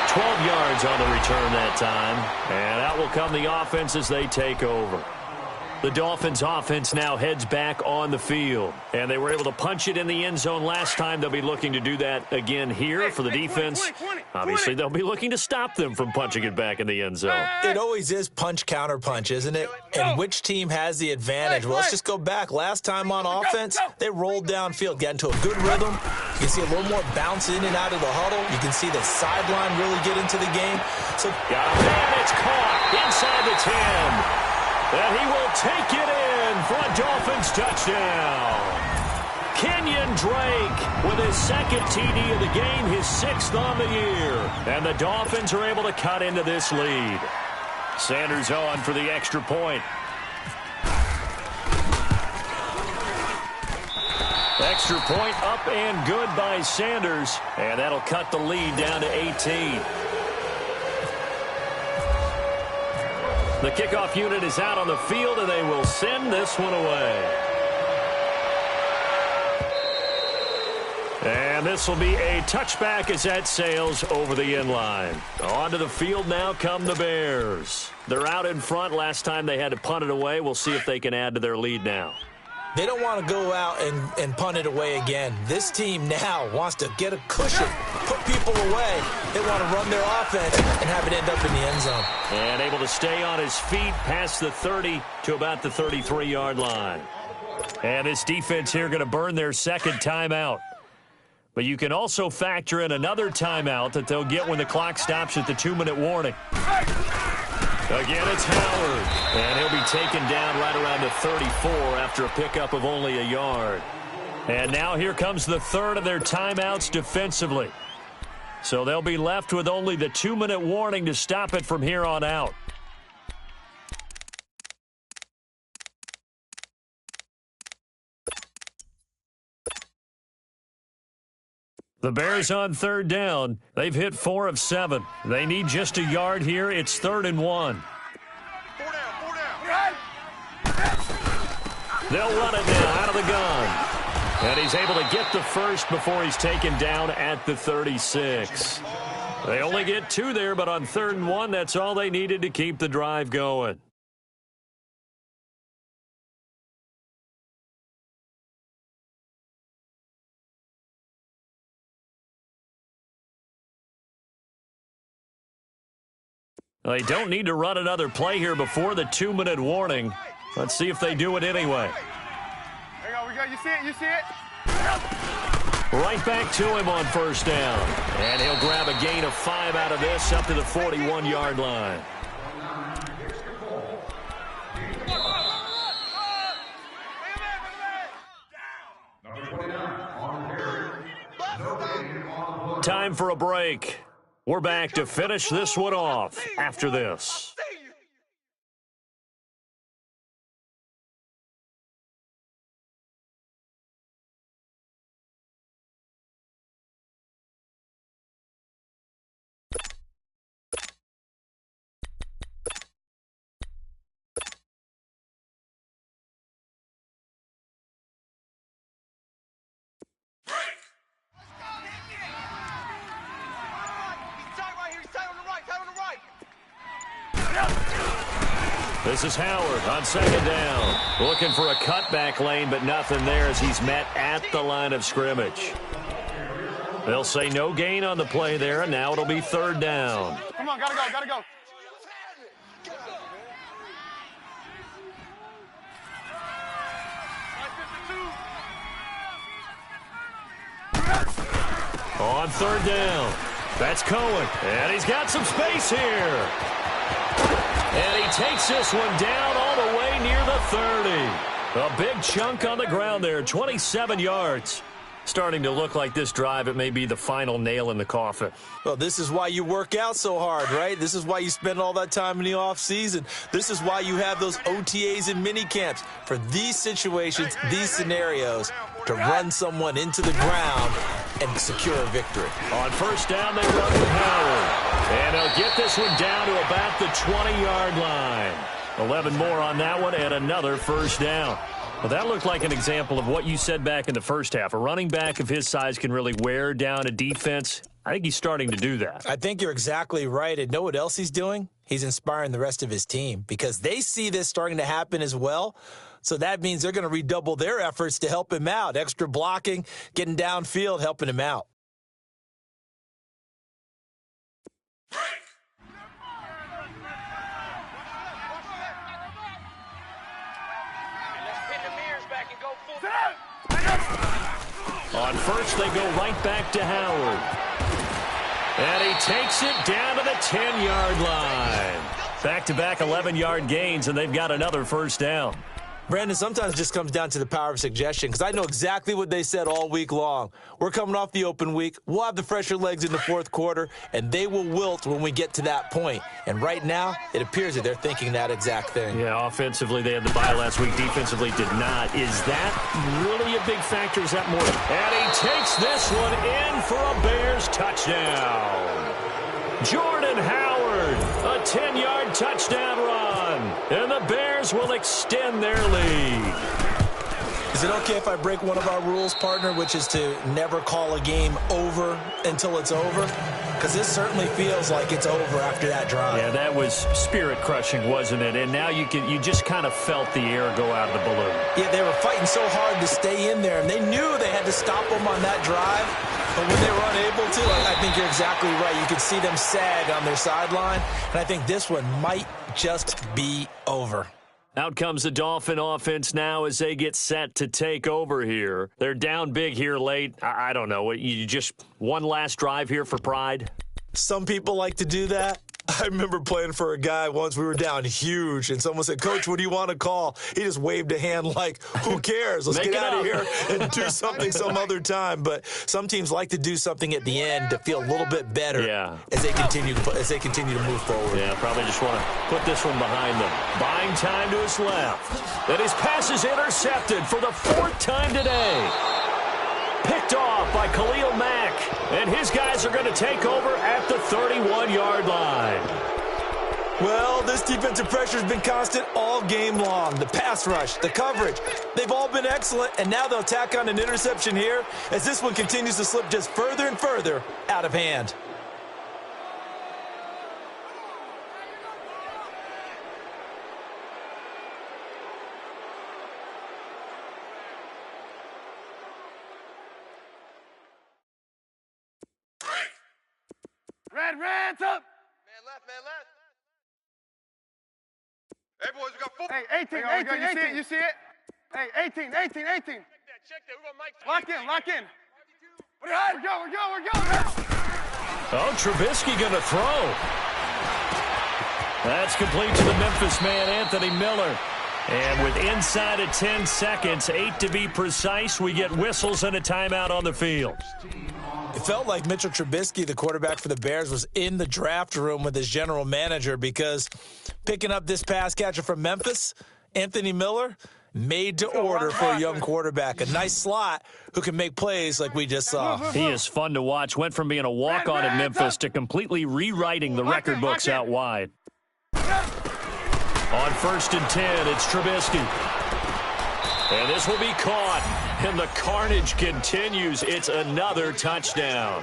Speaker 1: 12 yards on the return that time. And out will come the offense as they take over. The Dolphins offense now heads back on the field. And they were able to punch it in the end zone last time. They'll be looking to do that again here for the defense. Obviously, they'll be looking to stop them from punching it back in the end zone.
Speaker 2: It always is punch-counter-punch, isn't it? And which team has the advantage? Well, let's just go back. Last time on offense, they rolled downfield, got into a good rhythm. You can see a little more bounce in and out of the huddle. You can see the sideline really get into the game. So,
Speaker 1: and it's caught inside the 10. And he will take it in for a Dolphins touchdown. Kenyon Drake with his second TD of the game, his 6th on the year. And the Dolphins are able to cut into this lead. Sanders on for the extra point. Extra point up and good by Sanders. And that'll cut the lead down to 18. The kickoff unit is out on the field, and they will send this one away. And this will be a touchback as that sails over the end line. Onto the field now come the Bears. They're out in front. Last time they had to punt it away. We'll see if they can add to their lead now.
Speaker 2: they don't want to go out and punt it away again. This team now wants to get a cushion, put people away. They want to run their offense and have it end up in the end zone.
Speaker 1: And able to stay on his feet past the 30 to about the 33-yard line. And this defense here going to burn their second timeout. But you can also factor in another timeout that they'll get when the clock stops at the 2-minute warning. Again, it's Howard. And he'll be taken down right around the 34 after a pickup of only a yard. And now here comes the third of their timeouts defensively. So they'll be left with only the 2-minute warning to stop it from here on out. The Bears on third down. They've hit 4 of 7. They need just a yard here. It's 3rd and 1.
Speaker 3: 4 down.
Speaker 1: They'll run it now out of the gun. And he's able to get the first before he's taken down at the 36. They only get 2 there, but on 3rd and 1, that's all they needed to keep the drive going. Well, they don't need to run another play here before the 2-minute warning. Let's see if they do it anyway.
Speaker 4: There you go. We got. You see it? You see it?
Speaker 1: Right back to him on first down. And he'll grab a gain of 5 out of this up to the 41-yard line. Time for a break. We're back to finish this one off after this. This is Howard on second down. Looking for a cutback lane, but nothing there as he's met at the line of scrimmage. They'll say no gain on the play there, and now it'll be third down.
Speaker 4: Come on, gotta go, gotta go.
Speaker 1: On third down, that's Cohen, and he's got some space here. And he takes this one down all the way near the 30. A big chunk on the ground there, 27 yards. Starting to look like this drive, it may be the final nail in the coffin.
Speaker 2: Well, this is why you work out so hard, right? This is why you spend all that time in the offseason. This is why you have those OTAs and mini camps for these situations, these scenarios, to run someone into the ground and secure a victory.
Speaker 1: On first down, they run with Howard. And they'll get this one down to about the 20-yard line. 11 more on that one and another first down. Well, that looked like an example of what you said back in the first half. A running back of his size can really wear down a defense. I think he's starting to do that.
Speaker 2: I think you're exactly right. And know what else he's doing? He's inspiring the rest of his team because they see this starting to happen as well. So that means they're going to redouble their efforts to help him out. Extra blocking, getting downfield, helping him out.
Speaker 1: On first, they go right back to Howard. And he takes it down to the 10-yard line. Back-to-back 11-yard gains, and they've got another first down.
Speaker 2: Brandon, sometimes it just comes down to the power of suggestion because I know exactly what they said all week long. We're coming off the open week. We'll have the fresher legs in the fourth quarter, and they will wilt when we get to that point. And right now, it appears that they're thinking that exact thing.
Speaker 1: Yeah, offensively, they had the bye last week. Defensively, did not. Is that really a big factor? Is that more? And he takes this one in for a Bears touchdown. Jordan Howard, a 10-yard touchdown run, and the Bears will extend their lead.
Speaker 2: Is it okay if I break one of our rules, partner, which is to never call a game over until it's over? Because this certainly feels like it's over after that drive.
Speaker 1: Yeah, that was spirit-crushing, wasn't it? And now you just kind of felt the air go out of the balloon.
Speaker 2: Yeah, they were fighting so hard to stay in there, and they knew they had to stop them on that drive. But when they were unable to, I think you're exactly right. You could see them sag on their sideline, and I think this one might just be over.
Speaker 1: Out comes the Dolphin offense now as they get set to take over here. They're down big here late. I don't know. You just one last drive here for pride?
Speaker 2: Some people like to do that. I remember playing for a guy once. We were down huge, and someone said, "Coach, what do you want to call?" He just waved a hand like, who cares? Let's get out of here and do something some other time. But some teams like to do something at the end to feel a little bit better as they continue to move forward.
Speaker 1: Yeah, probably just want to put this one behind them. Buying time to his left. And his pass is intercepted for the fourth time today. Picked off by Khalil Mack. And his guys are going to take over at the 31-yard line.
Speaker 2: Well, this defensive pressure has been constant all game long. The pass rush, the coverage, they've all been excellent. And now they'll tack on an interception here as this one continues to slip just further and further out of hand.
Speaker 4: Red, up. Man left, man left. Hey, 18, 18, 18. You see it? Hey, 18, 18, 18.
Speaker 3: Check that. We're going to Mike.
Speaker 4: Lock in, lock in. We're going.
Speaker 1: Oh, Trubisky going to throw. That's complete to the Memphis man, Anthony Miller. And with inside of 10 seconds, 8 to be precise, we get whistles and a timeout on the field.
Speaker 2: It felt like Mitchell Trubisky, the quarterback for the Bears, was in the draft room with his general manager because picking up this pass catcher from Memphis, Anthony Miller, made to order for a young quarterback. A nice slot who can make plays like we just saw.
Speaker 1: He is fun to watch. Went from being a walk-on in Memphis to completely rewriting the record books out wide. On 1st and 10, it's Trubisky. And this will be caught. And the carnage continues. It's another touchdown.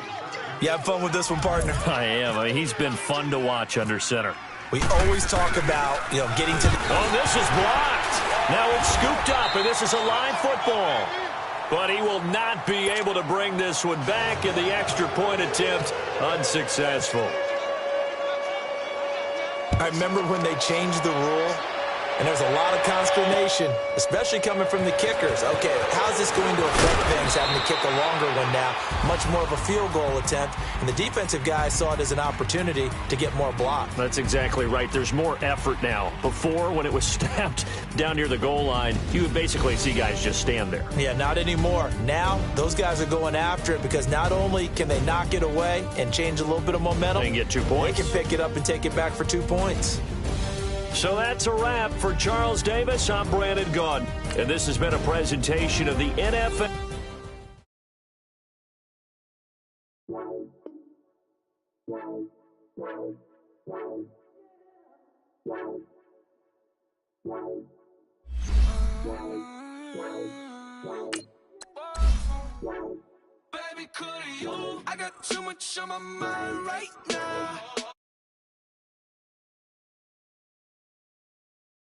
Speaker 2: You have fun with this one, partner?
Speaker 1: I am. I mean, he's been fun to watch under center.
Speaker 2: We always talk about, getting to the...
Speaker 1: Oh, this is blocked. Now it's scooped up, and this is a live football. But he will not be able to bring this one back, and the extra point attempt unsuccessful.
Speaker 2: I remember when they changed the rule, and there was a lot of consternation, especially coming from the kickers. Okay, how's this going to affect things, having to kick a longer one now? Much more of a field goal attempt, and the defensive guys saw it as an opportunity to get more block.
Speaker 1: That's exactly right. There's more effort now. Before, when it was snapped down near the goal line, you would basically see guys just stand there.
Speaker 2: Yeah, not anymore. Now, those guys are going after it because not only can they knock it away and change a little bit of momentum,
Speaker 1: they can get 2 points.
Speaker 2: They can pick it up and take it back for 2 points.
Speaker 1: So that's a wrap for Charles Davis. I'm Brandon Gaudin, and this has been a presentation of the NFL.
Speaker 5: Baby, could you? I got too much on my mind right now.